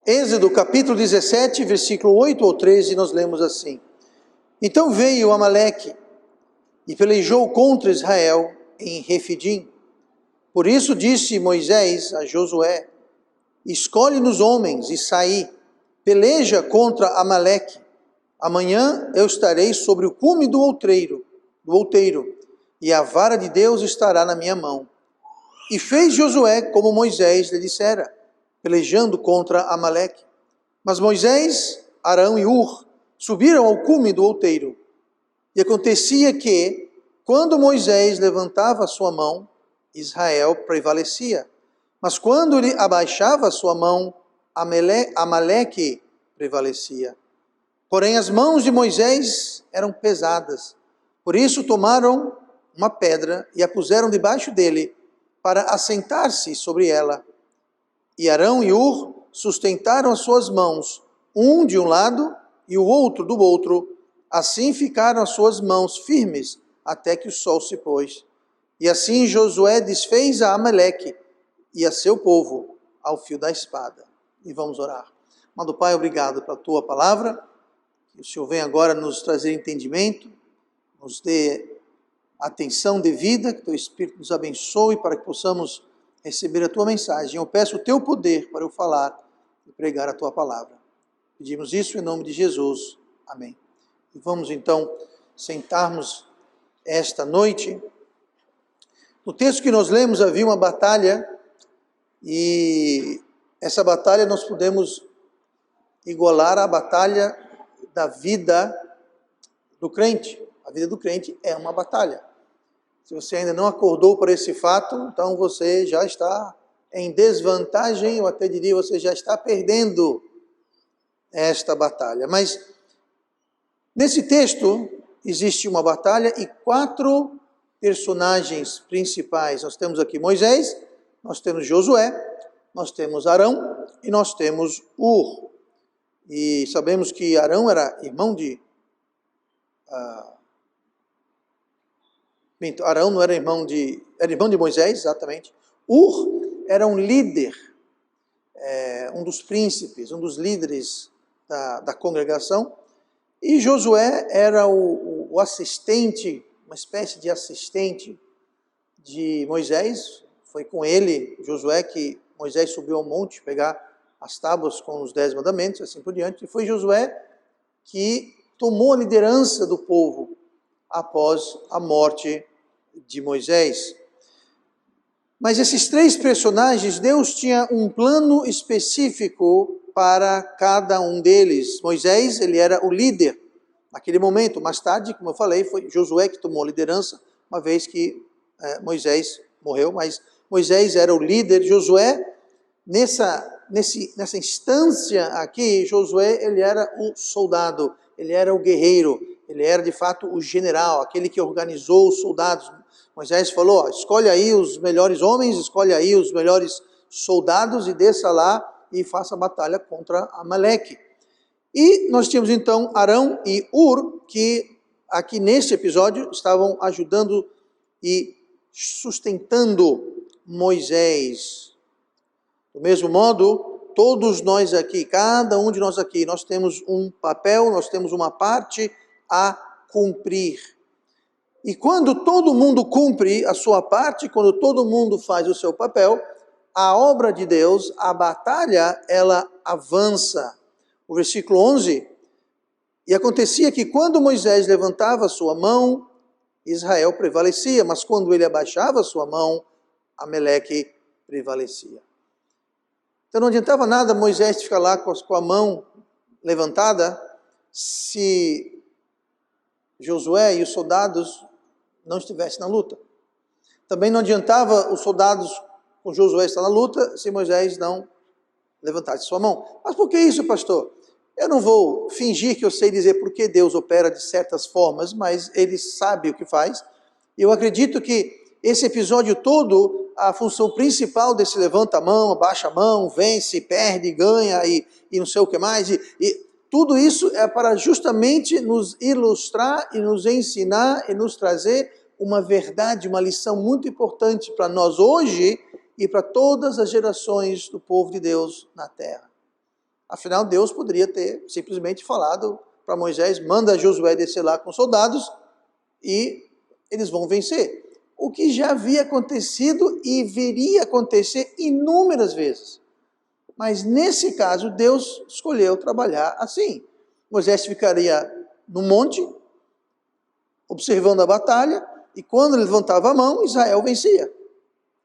Êxodo capítulo 17, versículo 8 ao 13, nós lemos assim: Então veio Amaleque e pelejou contra Israel em Refidim. Por isso disse Moisés a Josué: Escolhe-nos homens e saí, peleja contra Amaleque. Amanhã eu estarei sobre o cume do outeiro, e a vara de Deus estará na minha mão. E fez Josué como Moisés lhe dissera, pelejando contra Amaleque. Mas Moisés, Arão e Hur subiram ao cume do outeiro. E acontecia que, quando Moisés levantava a sua mão, Israel prevalecia. Mas quando ele abaixava a sua mão, Amaleque prevalecia. Porém as mãos de Moisés eram pesadas. Por isso tomaram uma pedra e a puseram debaixo dele, para assentar-se sobre ela. E Arão e Hur sustentaram as suas mãos, um de um lado e o outro do outro. Assim ficaram as suas mãos firmes, até que o sol se pôs. E assim Josué desfez a Amaleque e a seu povo ao fio da espada. E vamos orar. Amado Pai, obrigado pela tua palavra. Que o Senhor venha agora nos trazer entendimento, nos dê atenção devida, que o teu Espírito nos abençoe para que possamos receber a tua mensagem. Eu peço o teu poder para eu falar e pregar a tua palavra. Pedimos isso em nome de Jesus. Amém. E vamos então sentarmos esta noite. No texto que nós lemos havia uma batalha, e essa batalha nós podemos igualar à batalha da vida do crente. A vida do crente é uma batalha. Se você ainda não acordou para esse fato, então você já está em desvantagem, eu até diria, você já está perdendo esta batalha. Mas nesse texto existe uma batalha e 4 personagens principais. Nós temos aqui Moisés, nós temos Josué, nós temos Arão e nós temos Hur. E sabemos que Arão era irmão de... Arão não era irmão de... Era irmão de Moisés, exatamente. Hur era um líder, um dos príncipes, um dos líderes da congregação. E Josué era o assistente, uma espécie de assistente de Moisés. Foi com ele, Josué, que Moisés subiu ao monte pegar as tábuas com os 10 mandamentos, assim por diante. E foi Josué que tomou a liderança do povo após a morte de Moisés. Mas esses 3 personagens, Deus tinha um plano específico para cada um deles. Moisés, ele era o líder naquele momento. Mais tarde, como eu falei, foi Josué que tomou a liderança, uma vez que Moisés morreu, mas Moisés era o líder. Josué, nessa instância aqui, Josué, ele era o soldado, ele era o guerreiro, ele era de fato o general, aquele que organizou os soldados. Moisés falou, escolhe aí os melhores homens, escolhe aí os melhores soldados e desça lá e faça a batalha contra Amaleque. E nós tínhamos então Arão e Hur, que aqui neste episódio estavam ajudando e sustentando Moisés. Do mesmo modo, todos nós aqui, cada um de nós aqui, nós temos um papel, nós temos uma parte a cumprir. E quando todo mundo cumpre a sua parte, quando todo mundo faz o seu papel, a obra de Deus, a batalha, ela avança. O versículo 11, e acontecia que quando Moisés levantava a sua mão, Israel prevalecia, mas quando ele abaixava a sua mão, Amaleque prevalecia. Então não adiantava nada Moisés ficar lá com a mão levantada, se Josué e os soldados não estivessem na luta. Também não adiantava os soldados com Josué estar na luta, se Moisés não levantasse sua mão. Mas por que isso, pastor? Eu não vou fingir que eu sei dizer por que Deus opera de certas formas, mas Ele sabe o que faz. Eu acredito que esse episódio todo, a função principal desse levanta a mão, abaixa a mão, vence, perde, ganha e não sei o que mais, e tudo isso é para justamente nos ilustrar e nos ensinar e nos trazer uma verdade, uma lição muito importante para nós hoje e para todas as gerações do povo de Deus na terra. Afinal, Deus poderia ter simplesmente falado para Moisés, manda Josué descer lá com soldados e eles vão vencer. O que já havia acontecido e viria a acontecer inúmeras vezes. Mas nesse caso, Deus escolheu trabalhar assim. Moisés ficaria no monte, observando a batalha, e quando ele levantava a mão, Israel vencia.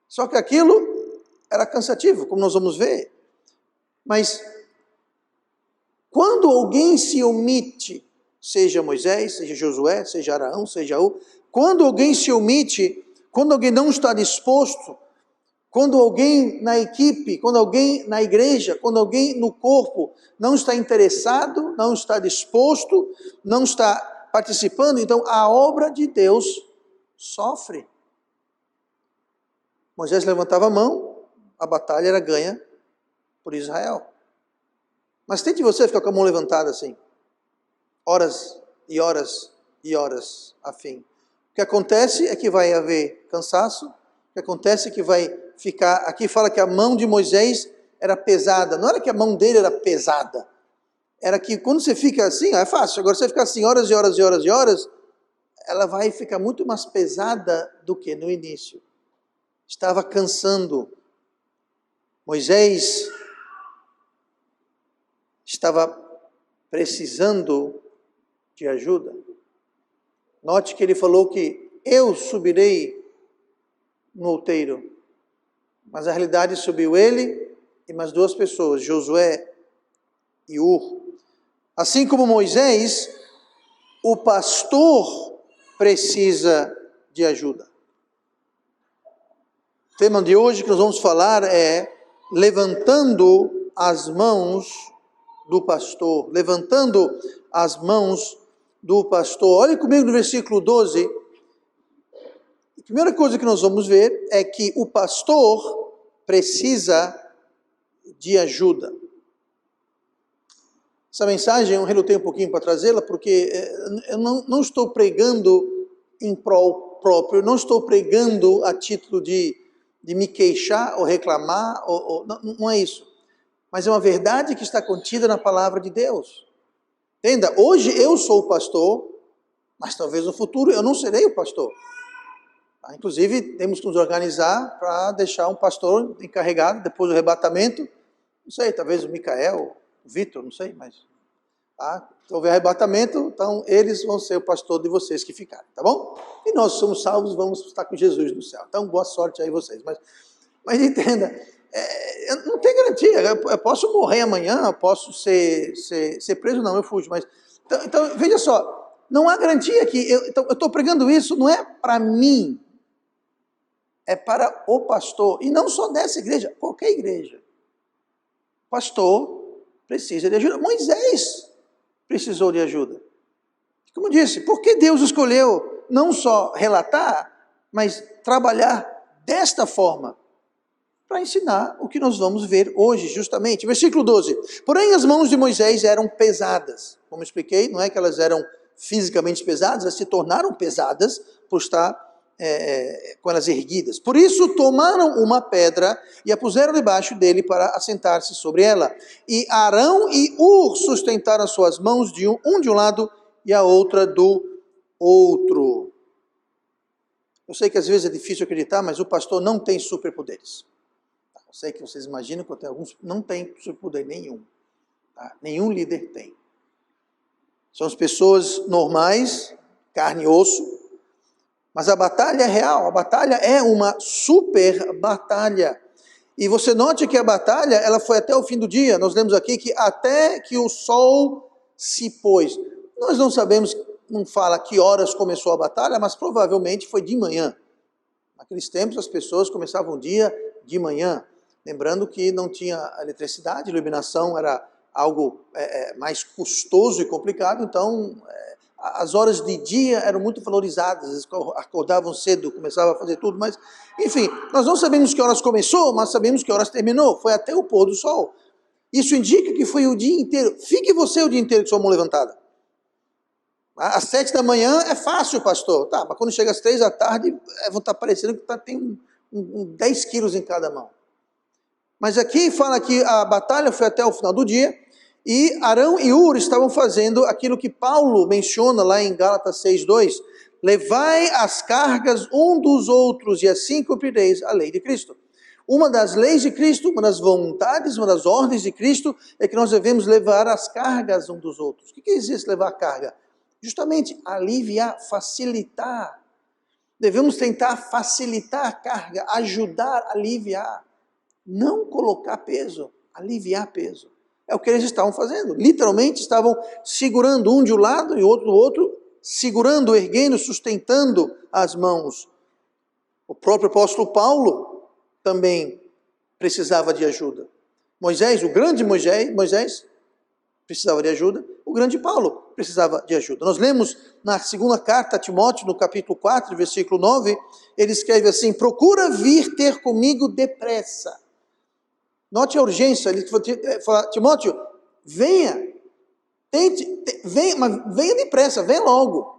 Só que aquilo era cansativo, como nós vamos ver. Mas quando alguém se omite, seja Moisés, seja Josué, seja Arão, seja o, quando alguém se omite, quando alguém não está disposto, quando alguém na equipe, quando alguém na igreja, quando alguém no corpo não está interessado, não está disposto, não está participando, então a obra de Deus sofre. Moisés levantava a mão, a batalha era ganha por Israel. Mas tente você ficar com a mão levantada assim, horas e horas e horas a fim. O que acontece é que vai haver cansaço, o que acontece é que vai ficar, aqui fala que a mão de Moisés era pesada, não era que a mão dele era pesada, era que quando você fica assim, é fácil, agora você fica assim horas e horas e horas e horas, ela vai ficar muito mais pesada do que no início. Estava cansando. Moisés estava precisando de ajuda. Note que ele falou que eu subirei no outeiro, mas na realidade subiu ele e mais duas pessoas, Josué e Ur. Assim como Moisés, o pastor precisa de ajuda. O tema de hoje que nós vamos falar é levantando as mãos do pastor, levantando as mãos do pastor. Olhe comigo no versículo 12. A primeira coisa que nós vamos ver é que o pastor precisa de ajuda. Essa mensagem eu relutei um pouquinho para trazê-la, porque eu não estou pregando em prol próprio, não estou pregando a título de me queixar ou reclamar, não é isso. Mas é uma verdade que está contida na palavra de Deus. Entenda, hoje eu sou o pastor, mas talvez no futuro eu não serei o pastor. Inclusive, temos que nos organizar para deixar um pastor encarregado, depois do arrebatamento, não sei, talvez o Micael, o Vitor, não sei, mas se houver arrebatamento, então eles vão ser o pastor de vocês que ficarem, tá bom? E nós somos salvos, vamos estar com Jesus no céu. Então, boa sorte aí vocês. Mas entenda, não tem garantia, eu posso morrer amanhã, eu posso ser preso, não, eu fujo, mas... Então, veja só, não há garantia que... eu estou pregando isso, não é para mim, é para o pastor, e não só dessa igreja, qualquer igreja. O pastor precisa de ajuda. Moisés precisou de ajuda. Como eu disse, por que Deus escolheu não só relatar, mas trabalhar desta forma? Para ensinar o que nós vamos ver hoje, justamente. Versículo 12. Porém, as mãos de Moisés eram pesadas. Como eu expliquei, não é que elas eram fisicamente pesadas, elas se tornaram pesadas por estar com elas erguidas. Por isso, tomaram uma pedra e a puseram debaixo dele para assentar-se sobre ela. E Arão e Ur sustentaram as suas mãos de um de um lado e a outra do outro. Eu sei que às vezes é difícil acreditar, mas o pastor não tem superpoderes. Eu sei que vocês imaginam que tem alguns, não tem superpoder nenhum. Tá? Nenhum líder tem. São as pessoas normais, carne e osso, mas a batalha é real, a batalha é uma super batalha. E você note que a batalha, ela foi até o fim do dia. Nós lemos aqui que até que o sol se pôs. Nós não sabemos, não fala que horas começou a batalha, mas provavelmente foi de manhã. Naqueles tempos as pessoas começavam o dia de manhã. Lembrando que não tinha eletricidade, iluminação era algo mais custoso e complicado, então as horas de dia eram muito valorizadas, eles acordavam cedo, começavam a fazer tudo, mas enfim, nós não sabemos que horas começou, mas sabemos que horas terminou, foi até o pôr do sol. Isso indica que foi o dia inteiro. Fique você o dia inteiro com sua mão levantada. Às 7 da manhã é fácil, pastor. Tá, mas quando chega às 3 da tarde, vão estar parecendo que tem 10 quilos em cada mão. Mas aqui fala que a batalha foi até o final do dia, E Arão e Ur estavam fazendo aquilo que Paulo menciona lá em Gálatas 6:2, levai as cargas um dos outros e assim cumprireis a lei de Cristo. Uma das leis de Cristo, uma das vontades, uma das ordens de Cristo é que nós devemos levar as cargas um dos outros. O que quer dizer esse levar carga? Justamente aliviar, facilitar. Devemos tentar facilitar a carga, ajudar, aliviar. Não colocar peso, aliviar peso. É o que eles estavam fazendo. Literalmente estavam segurando um de um lado e outro do outro, segurando, erguendo, sustentando as mãos. O próprio apóstolo Paulo também precisava de ajuda. Moisés, o grande Moisés precisava de ajuda. O grande Paulo precisava de ajuda. Nós lemos na segunda carta a Timóteo, no capítulo 4, versículo 9, ele escreve assim: procura vir ter comigo depressa. Note a urgência, ele fala: Timóteo, venha, venha, mas venha depressa, venha logo.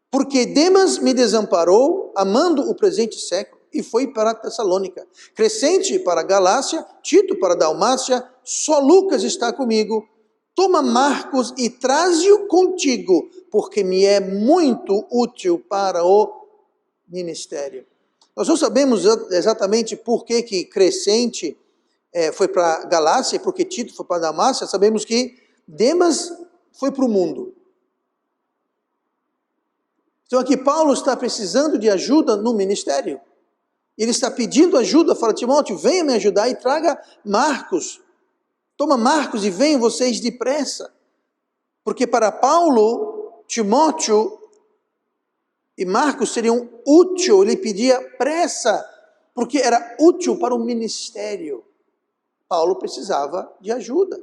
Porque Demas me desamparou, amando o presente século, e foi para Tessalônica. Crescente para Galácia, Tito para Dalmácia, só Lucas está comigo. Toma Marcos e traze-o contigo, porque me é muito útil para o ministério. Nós não sabemos exatamente por que Crescente foi para Galácia, porque Tito foi para Dalmácia. Sabemos que Demas foi para o mundo. Então aqui Paulo está precisando de ajuda no ministério. Ele está pedindo ajuda, fala: Timóteo, venha me ajudar e traga Marcos. Toma Marcos e venham vocês depressa. Porque para Paulo, Timóteo e Marcos seriam útil, ele pedia pressa, porque era útil para o ministério. Paulo precisava de ajuda.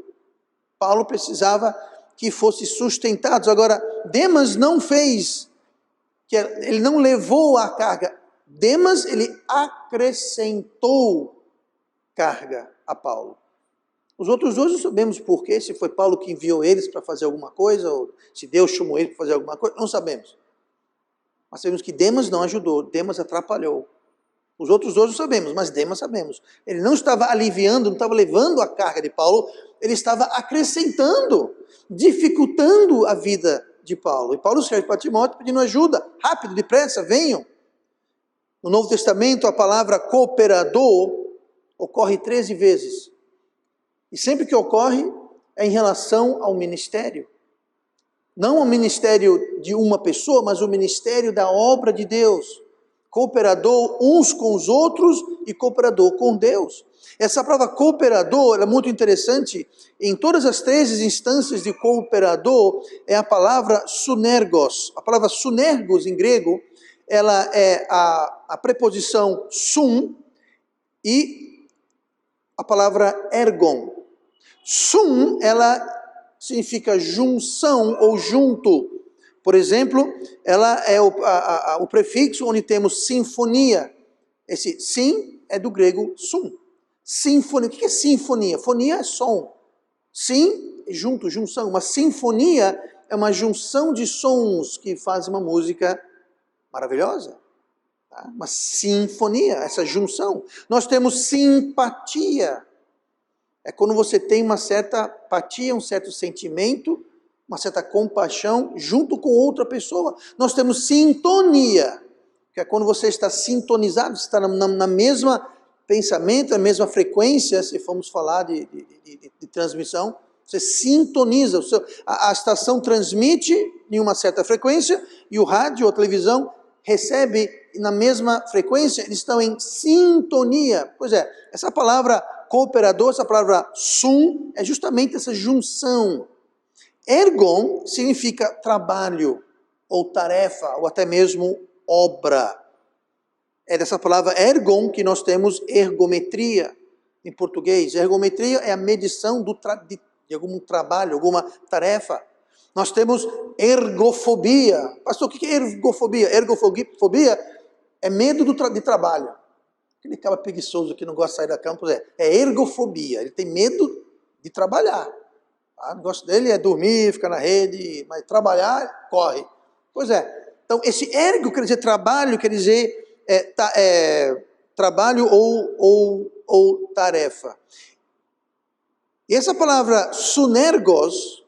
Paulo precisava que fosse sustentado. Agora, Demas não fez, ele não levou a carga. Demas, ele acrescentou carga a Paulo. Os outros dois não sabemos porquê, se foi Paulo que enviou eles para fazer alguma coisa, ou se Deus chamou eles para fazer alguma coisa, não sabemos. Mas sabemos que Demas não ajudou, Demas atrapalhou. Os outros dois não sabemos, mas Demas sabemos. Ele não estava aliviando, não estava levando a carga de Paulo, ele estava acrescentando, dificultando a vida de Paulo. E Paulo escreve para Timóteo pedindo ajuda: rápido, depressa, venham. No Novo Testamento, a palavra cooperador ocorre 13 vezes. E sempre que ocorre, é em relação ao ministério. Não ao ministério de uma pessoa, mas o ministério da obra de Deus. Cooperador uns com os outros e cooperador com Deus. Essa palavra cooperador é muito interessante. Em todas as 13 instâncias de cooperador, é a palavra sunergos. A palavra sunergos em grego, ela é a preposição sum e a palavra ergon. Sum, ela significa junção ou junto. Por exemplo, ela é o prefixo onde temos sinfonia. Esse sim é do grego sum. Sinfonia. O que é sinfonia? Fonia é som. Sim, junto, junção. Uma sinfonia é uma junção de sons que faz uma música maravilhosa. Tá? Uma sinfonia, essa junção. Nós temos simpatia. É quando você tem uma certa apatia, um certo sentimento, uma certa compaixão junto com outra pessoa. Nós temos sintonia, que é quando você está sintonizado, você está na mesma pensamento, na mesma frequência. Se formos falar de transmissão, você sintoniza. A estação transmite em uma certa frequência e o rádio ou a televisão recebe na mesma frequência. Eles estão em sintonia. Pois é, essa palavra cooperador, essa palavra sum, é justamente essa junção. Ergon significa trabalho, ou tarefa, ou até mesmo obra. É dessa palavra ergon que nós temos ergometria em português. Ergometria é a medição de algum trabalho, alguma tarefa. Nós temos ergofobia. Pastor, o que é ergofobia? Ergofobia é medo de trabalho. Aquele cara preguiçoso que não gosta de sair da cama, é ergofobia. Ele tem medo de trabalhar. O negócio dele é dormir, ficar na rede, mas trabalhar, corre. Pois é. Então, esse ergo quer dizer trabalho, quer dizer trabalho ou tarefa. E essa palavra sunergos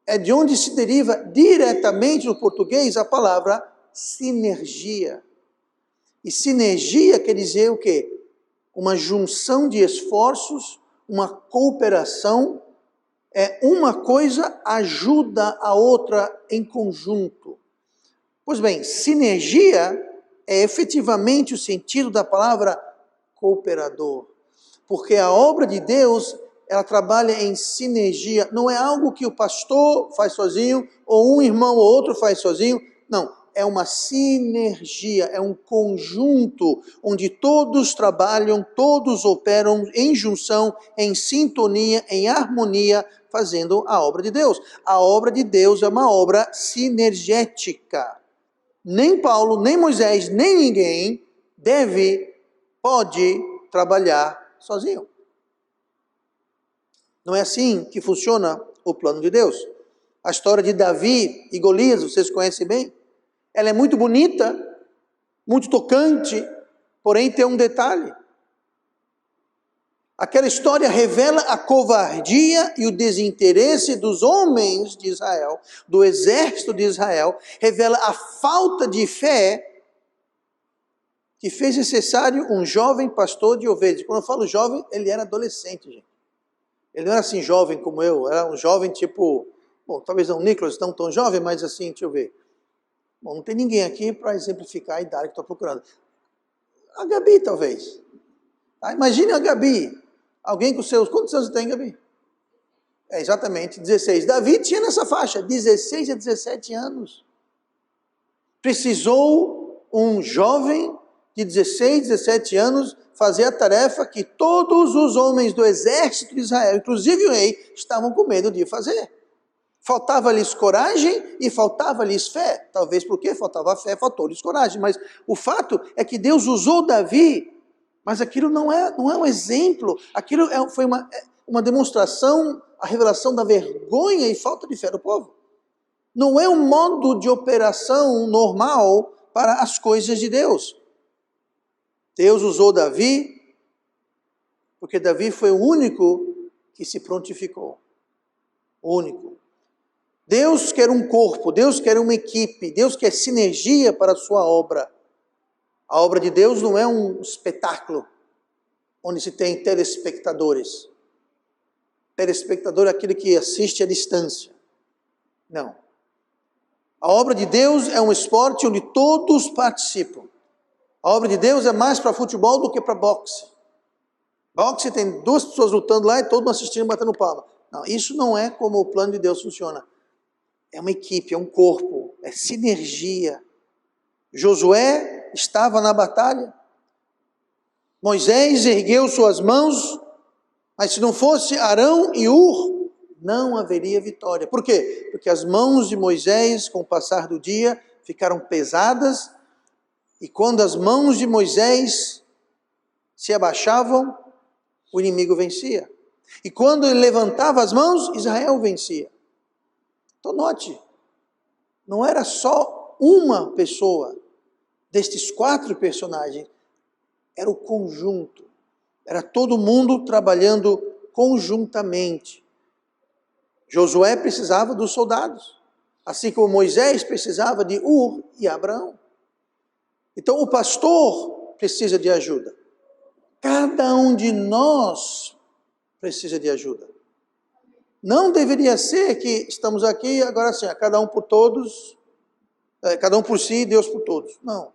é de onde se deriva diretamente no português a palavra sinergia. E sinergia quer dizer o quê? Uma junção de esforços, uma cooperação, uma coisa ajuda a outra em conjunto. Pois bem, sinergia é efetivamente o sentido da palavra cooperador. Porque a obra de Deus, ela trabalha em sinergia. Não é algo que o pastor faz sozinho, ou um irmão ou outro faz sozinho. Não, é uma sinergia, é um conjunto onde todos trabalham, todos operam em junção, em sintonia, em harmonia, fazendo a obra de Deus. A obra de Deus é uma obra sinergética. Nem Paulo, nem Moisés, nem ninguém pode trabalhar sozinho. Não é assim que funciona o plano de Deus. A história de Davi e Golias, vocês conhecem bem? Ela é muito bonita, muito tocante, porém tem um detalhe. Aquela história revela a covardia e o desinteresse dos homens de Israel, do exército de Israel, revela a falta de fé que fez necessário um jovem pastor de ovelhas. Quando eu falo jovem, ele era adolescente, gente. Ele não era assim jovem como eu, era um jovem tipo, bom, talvez não o Nicolas tão jovem, mas assim, deixa eu ver. Bom, não tem ninguém aqui para exemplificar a idade que estou procurando. A Gabi, talvez. Imagine a Gabi. Alguém com seus... Quantos anos tem, Gabi? Exatamente, 16. Davi tinha nessa faixa, 16 a 17 anos. Precisou um jovem de 16, 17 anos fazer a tarefa que todos os homens do exército de Israel, inclusive o rei, estavam com medo de fazer. Faltava-lhes coragem e faltava-lhes fé. Talvez porque faltava fé, faltou-lhes coragem. Mas o fato é que Deus usou Davi. Mas aquilo não é um exemplo, aquilo foi uma demonstração, a revelação da vergonha e falta de fé do povo. Não é um modo de operação normal para as coisas de Deus. Deus usou Davi, porque Davi foi o único que se prontificou. O único. Deus quer um corpo, Deus quer uma equipe, Deus quer sinergia para a sua obra. A obra de Deus não é um espetáculo onde se tem telespectadores. Telespectador é aquele que assiste à distância. Não. A obra de Deus é um esporte onde todos participam. A obra de Deus é mais para futebol do que para boxe. Boxe tem duas pessoas lutando lá e todo mundo assistindo e batendo palma. Não, isso não é como o plano de Deus funciona. É uma equipe, é um corpo, é sinergia. Josué estava na batalha. Moisés ergueu suas mãos, mas se não fosse Arão e Hur, não haveria vitória. Por quê? Porque as mãos de Moisés, com o passar do dia, ficaram pesadas, e quando as mãos de Moisés se abaixavam, o inimigo vencia. E quando ele levantava as mãos, Israel vencia. Então note, não era só uma pessoa destes 4 personagens, era o conjunto, era todo mundo trabalhando conjuntamente. Josué precisava dos soldados, assim como Moisés precisava de Hur e Abraão. Então o pastor precisa de ajuda. Cada um de nós precisa de ajuda. Não deveria ser que estamos aqui agora assim, cada um por todos, cada um por si, Deus por todos. Não.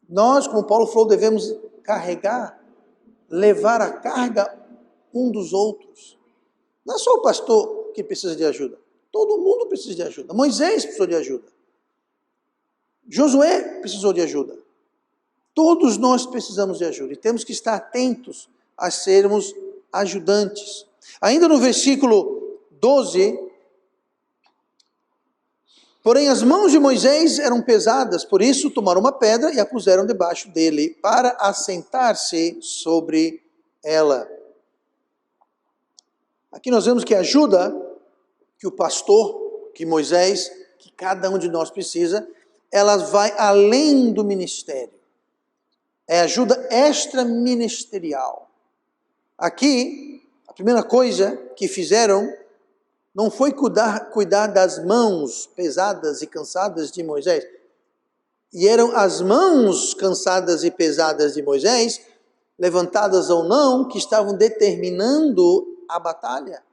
Nós, como Paulo falou, devemos carregar, levar a carga um dos outros. Não é só o pastor que precisa de ajuda. Todo mundo precisa de ajuda. Moisés precisou de ajuda. Josué precisou de ajuda. Todos nós precisamos de ajuda. E temos que estar atentos a sermos ajudantes. Ainda no versículo 12... Porém, as mãos de Moisés eram pesadas, por isso tomaram uma pedra e a puseram debaixo dele, para assentar-se sobre ela. Aqui nós vemos que a ajuda que o pastor, que Moisés, que cada um de nós precisa, ela vai além do ministério. É ajuda extraministerial. Aqui, A primeira coisa que fizeram não foi cuidar das mãos pesadas e cansadas de Moisés. E eram as mãos cansadas e pesadas de Moisés, levantadas ou não, que estavam determinando a batalha.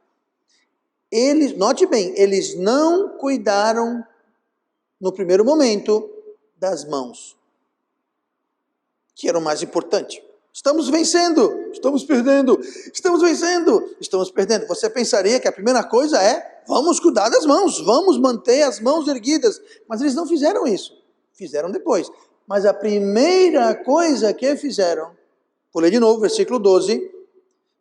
Eles, note bem, eles não cuidaram no primeiro momento das mãos, que era o mais importante. Estamos vencendo, estamos perdendo, estamos vencendo, estamos perdendo. Você pensaria que a primeira coisa é, vamos cuidar das mãos, vamos manter as mãos erguidas. Mas eles não fizeram isso, fizeram depois. Mas a primeira coisa que fizeram, vou ler de novo, versículo 12.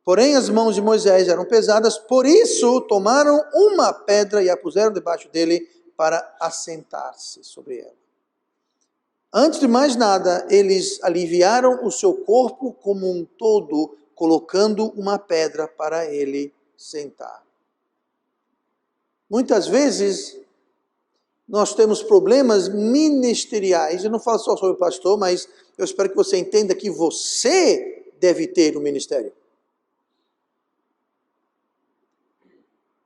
Porém as mãos de Moisés eram pesadas, por isso tomaram uma pedra e a puseram debaixo dele para assentar-se sobre ela. Antes de mais nada, eles aliviaram o seu corpo como um todo, colocando uma pedra para ele sentar. Muitas vezes, nós temos problemas ministeriais. Eu não falo só sobre o pastor, mas eu espero que você entenda que você deve ter um ministério.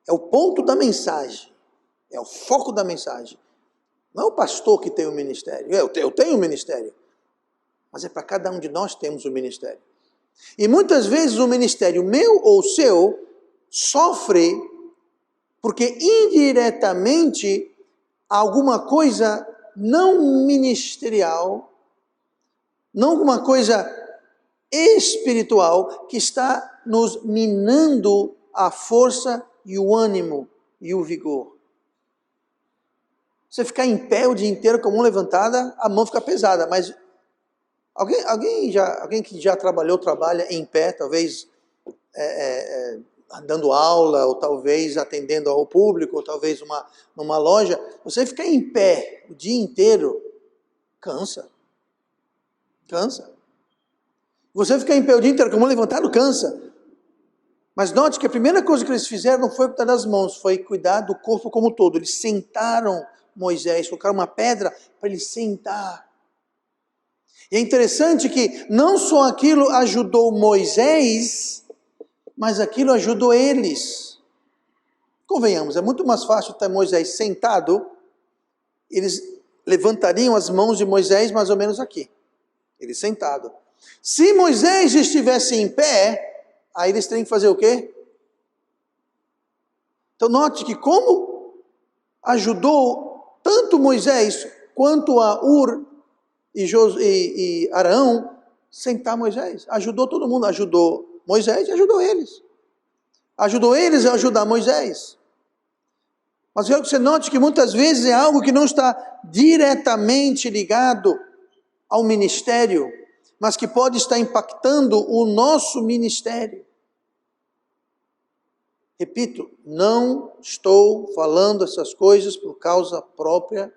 É o ponto da mensagem, é o foco da mensagem. Não é o pastor que tem o ministério, eu tenho um ministério, mas é para cada um de nós temos um ministério. E muitas vezes o ministério meu ou seu sofre porque indiretamente alguma coisa não ministerial, não alguma coisa espiritual que está nos minando a força e o ânimo e o vigor. Você ficar em pé o dia inteiro com a mão levantada, a mão fica pesada, mas alguém que já trabalha em pé, talvez dando aula, ou talvez atendendo ao público, ou talvez numa loja, você ficar em pé o dia inteiro, cansa. Você ficar em pé o dia inteiro com a mão levantada, cansa. Mas note que a primeira coisa que eles fizeram não foi cuidar das mãos, foi cuidar do corpo como um todo. Eles sentaram Moisés, colocaram uma pedra para ele sentar. E é interessante que não só aquilo ajudou Moisés, mas aquilo ajudou eles. Convenhamos, é muito mais fácil ter Moisés sentado, eles levantariam as mãos de Moisés mais ou menos aqui, ele sentado. Se Moisés estivesse em pé, aí eles teriam que fazer o quê? Então note que como ajudou tanto Moisés quanto a Ur e Arão sentar Moisés. Ajudou todo mundo, ajudou Moisés e ajudou eles. Ajudou eles a ajudar Moisés. Mas eu quero que você note que muitas vezes é algo que não está diretamente ligado ao ministério, mas que pode estar impactando o nosso ministério. Repito, não estou falando essas coisas por causa própria,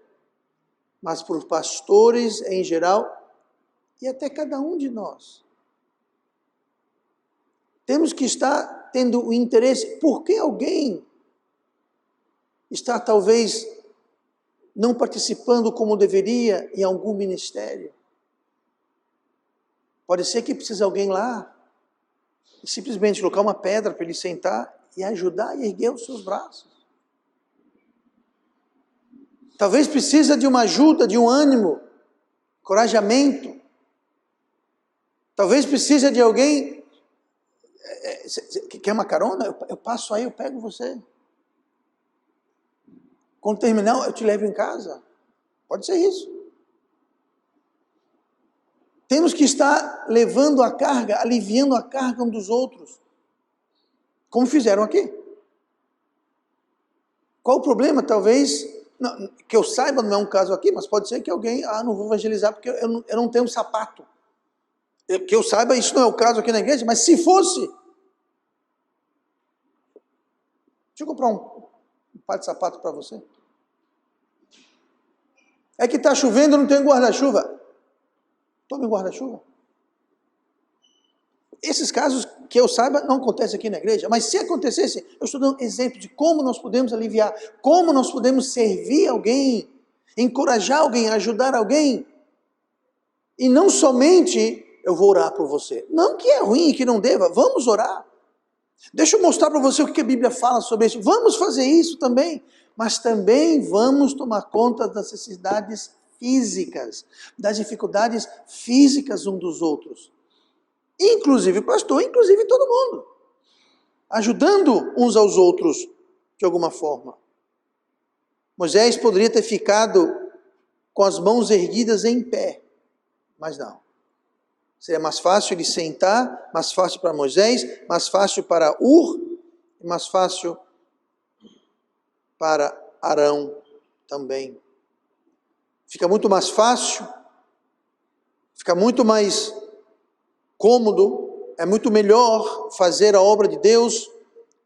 mas por pastores em geral e até cada um de nós. Temos que estar tendo o interesse, por que alguém está talvez não participando como deveria em algum ministério? Pode ser que precise alguém lá, e simplesmente colocar uma pedra para ele sentar e ajudar e erguer os seus braços. Talvez precisa de uma ajuda, de um ânimo, encorajamento. Talvez precisa de alguém, quer uma carona? Eu passo aí, eu pego você. Quando terminar, eu te levo em casa. Pode ser isso. Temos que estar levando a carga, aliviando a carga um dos outros. Como fizeram aqui. Qual o problema? Talvez, não, que eu saiba, não é um caso aqui, mas pode ser que alguém, não vou evangelizar porque eu não tenho um sapato. Que eu saiba, isso não é o caso aqui na igreja, mas se fosse, deixa eu comprar um par de sapato para você. É que está chovendo, eu não tenho guarda-chuva. Tome guarda-chuva. Esses casos, que eu saiba, não acontecem aqui na igreja, mas se acontecesse, eu estou dando exemplo de como nós podemos aliviar, como nós podemos servir alguém, encorajar alguém, ajudar alguém, e não somente eu vou orar por você. Não que é ruim, que não deva, vamos orar. Deixa eu mostrar para você o que a Bíblia fala sobre isso. Vamos fazer isso também, mas também vamos tomar conta das necessidades físicas, das dificuldades físicas uns dos outros. Inclusive o pastor, inclusive todo mundo. Ajudando uns aos outros de alguma forma. Moisés poderia ter ficado com as mãos erguidas em pé, mas não. Seria mais fácil ele sentar, mais fácil para Moisés, mais fácil para Ur, e mais fácil para Arão também. Fica muito mais fácil, fica muito mais cômodo, é muito melhor fazer a obra de Deus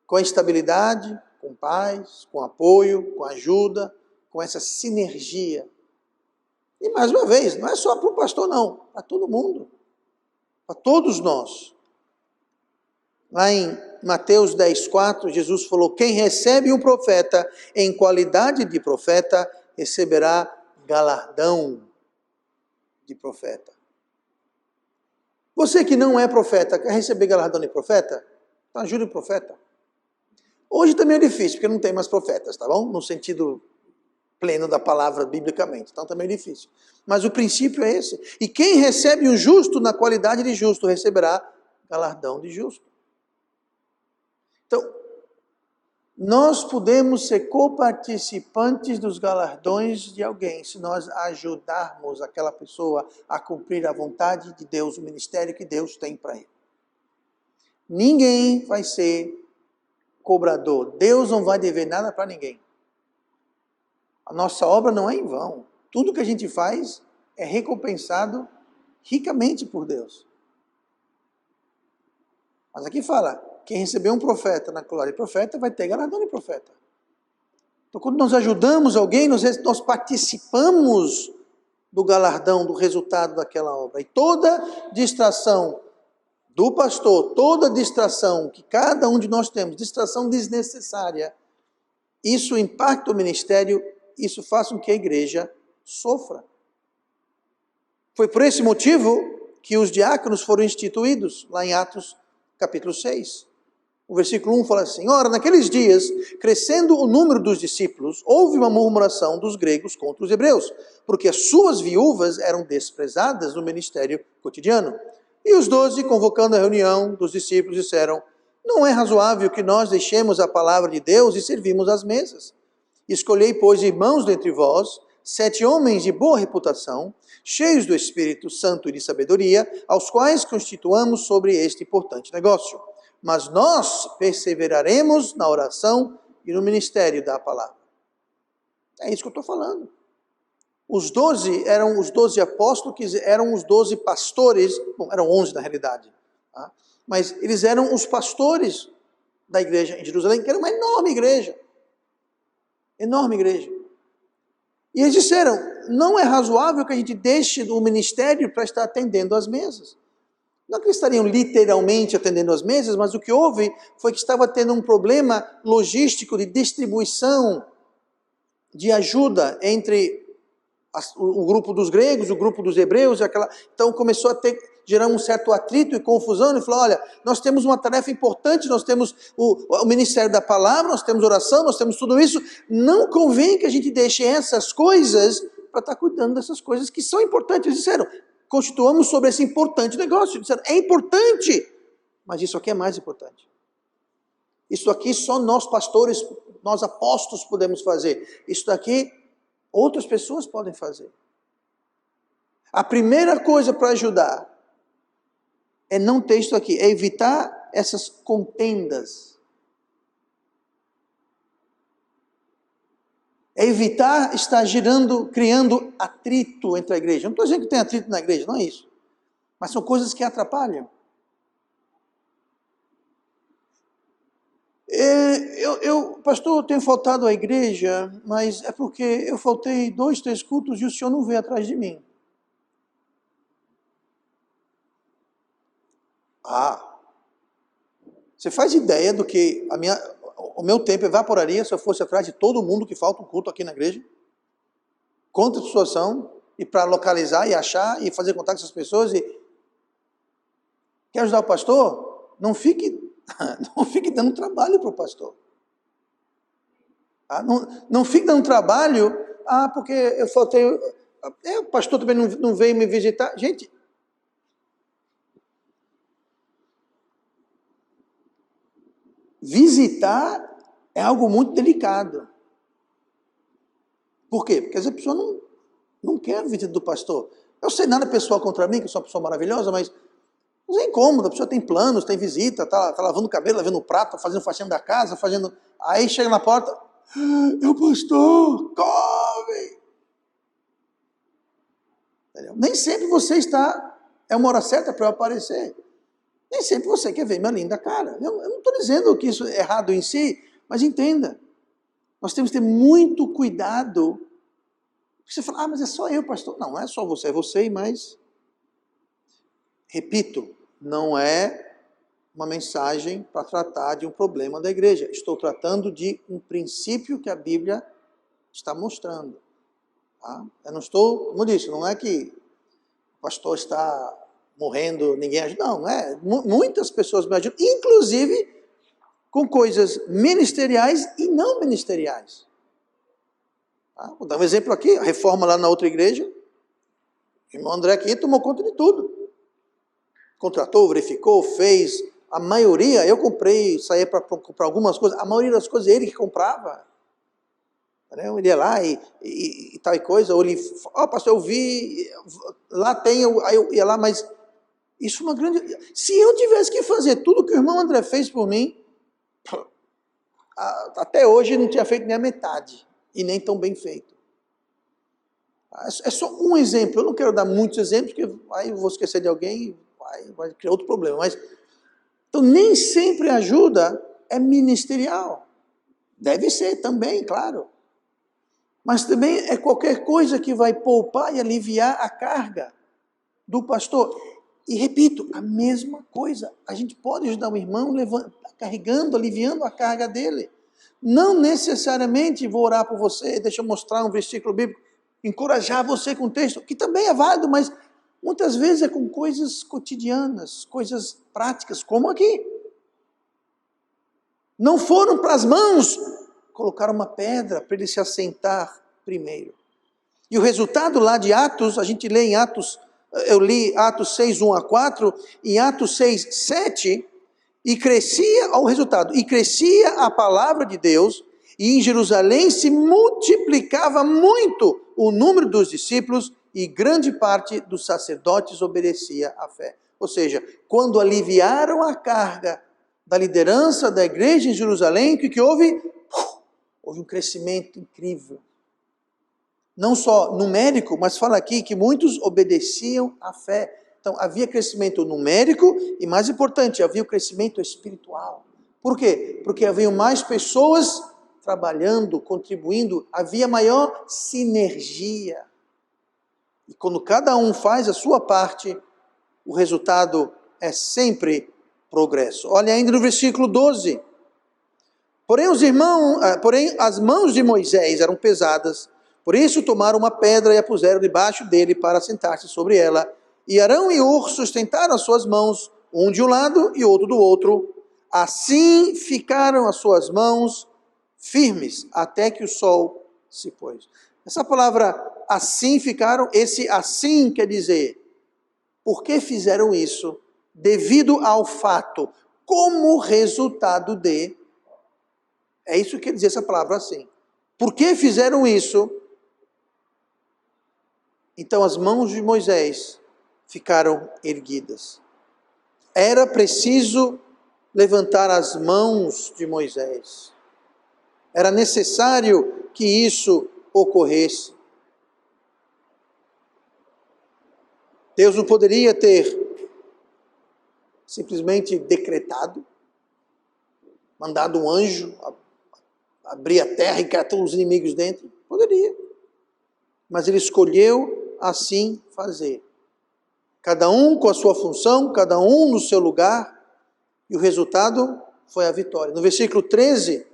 com a estabilidade, com paz, com apoio, com ajuda, com essa sinergia. E mais uma vez, não é só para o pastor não, para todo mundo, para todos nós. Lá em Mateus 10,4, Jesus falou: quem recebe um profeta em qualidade de profeta, receberá galardão de profeta. Você que não é profeta, quer receber galardão de profeta? Então ajude o profeta. Hoje também é difícil, porque não tem mais profetas, tá bom? No sentido pleno da palavra biblicamente, então também é difícil. Mas o princípio é esse. E quem recebe o justo na qualidade de justo, receberá galardão de justo. Então, nós podemos ser coparticipantes dos galardões de alguém se nós ajudarmos aquela pessoa a cumprir a vontade de Deus, o ministério que Deus tem para ele. Ninguém vai ser cobrador. Deus não vai dever nada para ninguém. A nossa obra não é em vão. Tudo que a gente faz é recompensado ricamente por Deus. Mas aqui fala, quem recebeu um profeta na qualidade de profeta vai ter galardão de profeta. Então, quando nós ajudamos alguém, nós participamos do galardão, do resultado daquela obra. E toda distração do pastor, toda distração que cada um de nós temos, distração desnecessária, isso impacta o ministério, isso faz com que a igreja sofra. Foi por esse motivo que os diáconos foram instituídos, lá em Atos capítulo 6. O versículo 1 fala assim: ora, naqueles dias, crescendo o número dos discípulos, houve uma murmuração dos gregos contra os hebreus, porque as suas viúvas eram desprezadas no ministério cotidiano. E os 12, convocando a reunião dos discípulos, disseram: não é razoável que nós deixemos a palavra de Deus e servimos às mesas. Escolhei, pois, irmãos dentre vós, 7 homens de boa reputação, cheios do Espírito Santo e de sabedoria, aos quais constituamos sobre este importante negócio. Mas nós perseveraremos na oração e no ministério da palavra. É isso que eu estou falando. Os 12 eram os 12 apóstolos, que eram os 12 pastores, bom, eram 11 na realidade, tá? Mas eles eram os pastores da igreja em Jerusalém, que era uma enorme igreja. Enorme igreja. E eles disseram: não é razoável que a gente deixe o ministério para estar atendendo às mesas. Não que eles estariam literalmente atendendo às mesas, mas o que houve foi que estava tendo um problema logístico de distribuição de ajuda entre o grupo dos gregos, o grupo dos hebreus, então começou a gerar um certo atrito e confusão, e falou: olha, nós temos uma tarefa importante, nós temos o ministério da palavra, nós temos oração, nós temos tudo isso, não convém que a gente deixe essas coisas para estar cuidando dessas coisas que são importantes. Eles disseram: constituamos sobre esse importante negócio. Eles disseram: é importante, mas isso aqui é mais importante. Isso aqui só nós pastores, nós apóstolos podemos fazer. Isso daqui outras pessoas podem fazer. A primeira coisa para ajudar é não ter isso aqui, é evitar essas contendas. É evitar estar criando atrito entre a igreja. Eu não estou dizendo que tem atrito na igreja, não é isso. Mas são coisas que atrapalham. Pastor, eu tenho faltado à igreja, mas é porque eu faltei 2, 3 cultos e o senhor não veio atrás de mim. Você faz ideia do que o meu tempo evaporaria se eu fosse atrás de todo mundo que falta um culto aqui na igreja? Contra a situação, e para localizar e achar e fazer contato com essas pessoas. Quer ajudar o pastor? Não fique Não fique dando trabalho para o pastor. Tá? Não fique dando trabalho, porque eu faltei... o pastor também não veio me visitar. Gente, visitar é algo muito delicado. Por quê? Porque às vezes a pessoa não quer a visita do pastor. Eu sei nada pessoal contra mim, que eu sou uma pessoa maravilhosa, mas é incômodo. A pessoa tem planos, tem visita, tá lavando o cabelo, lavando o prato, tá fazendo faxina da casa, fazendo... Aí chega na porta, é o pastor, come! Entendeu? Nem sempre você está... É uma hora certa para eu aparecer. Nem sempre você quer ver minha linda cara. Eu não estou dizendo que isso é errado em si, mas entenda. Nós temos que ter muito cuidado. Você fala, mas é só eu, pastor. Não é só você, é você e mais. Repito, não é uma mensagem para tratar de um problema da igreja. Estou tratando de um princípio que a Bíblia está mostrando. Tá? Eu não estou, como eu disse, não é que o pastor está morrendo, ninguém ajuda. Não é. Muitas pessoas me ajudam, inclusive com coisas ministeriais e não ministeriais. Tá? Vou dar um exemplo aqui, a reforma lá na outra igreja. O irmão André aqui tomou conta de tudo. Contratou, verificou, fez. A maioria, eu comprei, saía para comprar algumas coisas, a maioria das coisas ele que comprava. Ele ia lá e tal coisa, ou ele, pastor, eu vi, lá tem, aí eu ia lá, mas isso é uma grande... Se eu tivesse que fazer tudo que o irmão André fez por mim, até hoje não tinha feito nem a metade, e nem tão bem feito. É só um exemplo, eu não quero dar muitos exemplos, porque aí eu vou esquecer de alguém e vai criar outro problema, mas... Então, nem sempre ajuda é ministerial. Deve ser também, claro. Mas também é qualquer coisa que vai poupar e aliviar a carga do pastor. E repito, a mesma coisa. A gente pode ajudar o irmão carregando, aliviando a carga dele. Não necessariamente vou orar por você, deixa eu mostrar um versículo bíblico, encorajar você com o texto, que também é válido, mas muitas vezes é com coisas cotidianas, coisas práticas, como aqui. Não foram para as mãos, colocaram uma pedra para ele se assentar primeiro. E o resultado lá de Atos, a gente lê em Atos, eu li Atos 6, 1 a 4, em Atos 6, 7, e crescia, olha o resultado, e crescia a palavra de Deus, e em Jerusalém se multiplicava muito o número dos discípulos, e grande parte dos sacerdotes obedecia à fé. Ou seja, quando aliviaram a carga da liderança da igreja em Jerusalém, o que houve? Houve um crescimento incrível. Não só numérico, mas fala aqui que muitos obedeciam à fé. Então havia crescimento numérico e, mais importante, havia o crescimento espiritual. Por quê? Porque haviam mais pessoas trabalhando, contribuindo, havia maior sinergia. E quando cada um faz a sua parte, o resultado é sempre progresso. Olha ainda no versículo 12. Porém as mãos de Moisés eram pesadas, por isso tomaram uma pedra e a puseram debaixo dele para sentar-se sobre ela. E Arão e Hur sustentaram as suas mãos, um de um lado e outro do outro. Assim ficaram as suas mãos firmes, até que o sol se pôs. Essa palavra assim ficaram, esse assim quer dizer, por que fizeram isso? Devido ao fato, como resultado de, é isso que quer dizer essa palavra assim. Por que fizeram isso? Então as mãos de Moisés ficaram erguidas. Era preciso levantar as mãos de Moisés. Era necessário que isso ocorresse. Deus não poderia ter simplesmente decretado, mandado um anjo abrir a terra e cair todos os inimigos dentro. Poderia. Mas ele escolheu assim fazer. Cada um com a sua função, cada um no seu lugar, e o resultado foi a vitória. No versículo 13,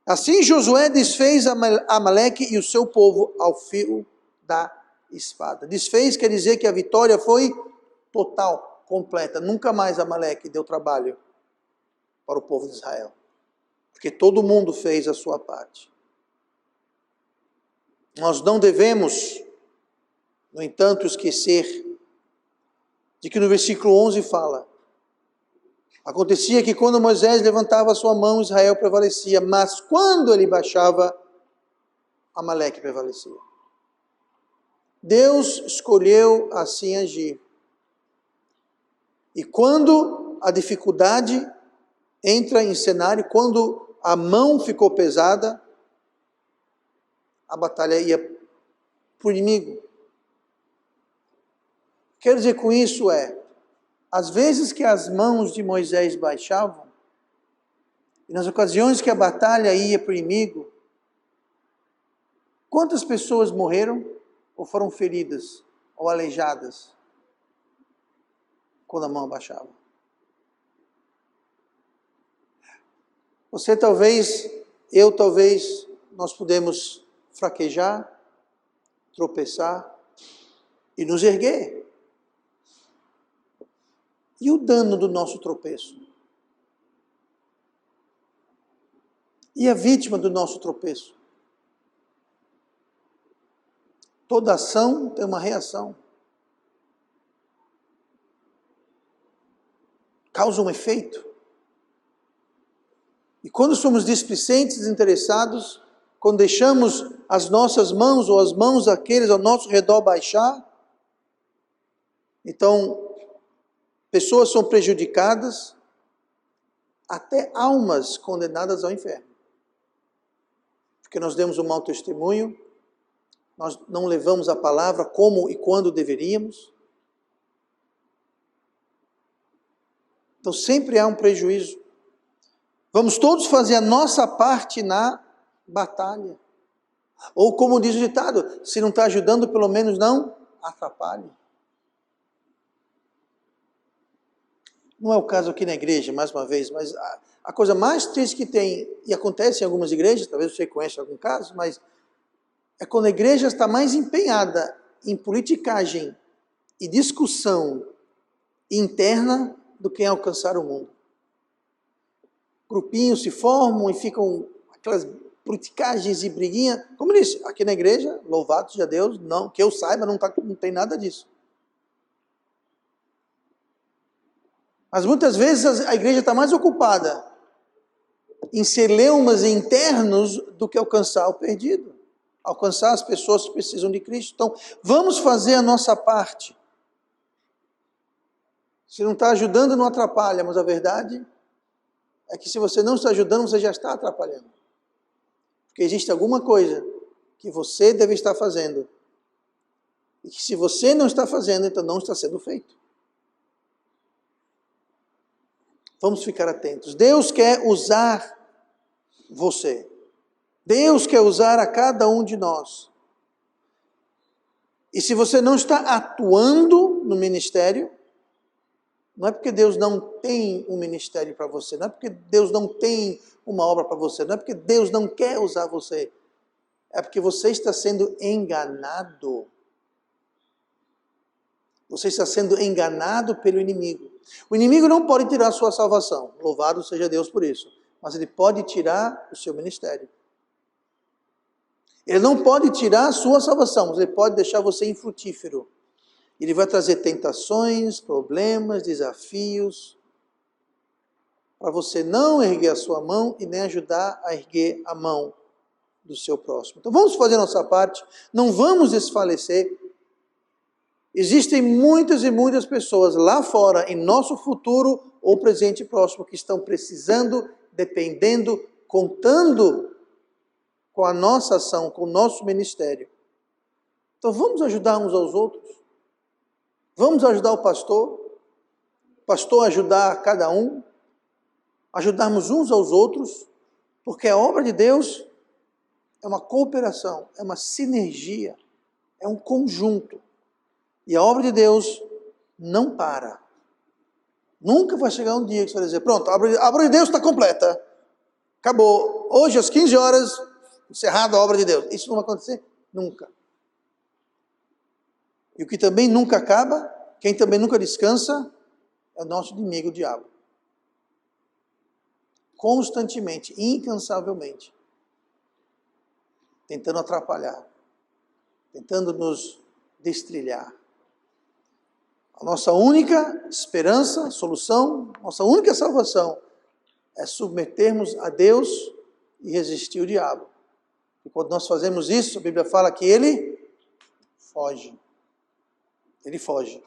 assim Josué desfez Amaleque e o seu povo ao fio da espada. Desfez quer dizer que a vitória foi total, completa. Nunca mais Amaleque deu trabalho para o povo de Israel. Porque todo mundo fez a sua parte. Nós não devemos, no entanto, esquecer de que no versículo 11 fala: acontecia que quando Moisés levantava a sua mão, Israel prevalecia, mas quando ele baixava, Amaleque prevalecia. Deus escolheu assim agir. E quando a dificuldade entra em cenário, quando a mão ficou pesada, a batalha ia para o inimigo. Quero dizer com isso às vezes que as mãos de Moisés baixavam, e nas ocasiões que a batalha ia para o inimigo, quantas pessoas morreram ou foram feridas ou aleijadas quando a mão abaixava? Você talvez, eu talvez, nós podemos fraquejar, tropeçar e nos erguer. E o dano do nosso tropeço? E a vítima do nosso tropeço? Toda ação tem uma reação. Causa um efeito. E quando somos displicentes, desinteressados, quando deixamos as nossas mãos ou as mãos daqueles ao nosso redor baixar, então pessoas são prejudicadas, até almas condenadas ao inferno. Porque nós demos um mau testemunho, nós não levamos a palavra como e quando deveríamos. Então sempre há um prejuízo. Vamos todos fazer a nossa parte na batalha. Ou como diz o ditado, se não está ajudando, pelo menos não atrapalhe. Não é o caso aqui na igreja, mais uma vez, mas a coisa mais triste que tem, e acontece em algumas igrejas, talvez você conheça algum caso, mas é quando a igreja está mais empenhada em politicagem e discussão interna do que em alcançar o mundo. Grupinhos se formam e ficam aquelas politicagens e briguinhas. Como eu disse, aqui na igreja, louvado seja Deus, não, que eu saiba, não tem nada disso. Mas muitas vezes a igreja está mais ocupada em celeumas internos do que alcançar o perdido. Alcançar as pessoas que precisam de Cristo. Então, vamos fazer a nossa parte. Se não está ajudando, não atrapalha, mas a verdade é que se você não está ajudando, você já está atrapalhando. Porque existe alguma coisa que você deve estar fazendo. E que se você não está fazendo, então não está sendo feito. Vamos ficar atentos. Deus quer usar você. Deus quer usar a cada um de nós. E se você não está atuando no ministério, não é porque Deus não tem um ministério para você, não é porque Deus não tem uma obra para você, não é porque Deus não quer usar você, é porque você está sendo enganado. Você está sendo enganado pelo inimigo. O inimigo não pode tirar a sua salvação, louvado seja Deus por isso, mas ele pode tirar o seu ministério. Ele não pode tirar a sua salvação, mas ele pode deixar você infrutífero. Ele vai trazer tentações, problemas, desafios, para você não erguer a sua mão e nem ajudar a erguer a mão do seu próximo. Então vamos fazer a nossa parte, não vamos desfalecer. Existem muitas e muitas pessoas lá fora, em nosso futuro ou presente e próximo, que estão precisando, dependendo, contando com a nossa ação, com o nosso ministério. Então vamos ajudar uns aos outros. Vamos ajudar o pastor ajudar cada um, ajudarmos uns aos outros, porque a obra de Deus é uma cooperação, é uma sinergia, é um conjunto. E a obra de Deus não para. Nunca vai chegar um dia que você vai dizer, pronto, a obra de Deus está completa. Acabou. Hoje, às 15 horas, encerrada a obra de Deus. Isso não vai acontecer nunca. E o que também nunca acaba, quem também nunca descansa, é o nosso inimigo, o diabo. constantemente, incansavelmente, tentando atrapalhar, tentando nos destrilhar. A nossa única esperança, solução, nossa única salvação é submetermos a Deus e resistir o diabo. E quando nós fazemos isso, a Bíblia fala que ele foge. Ele foge.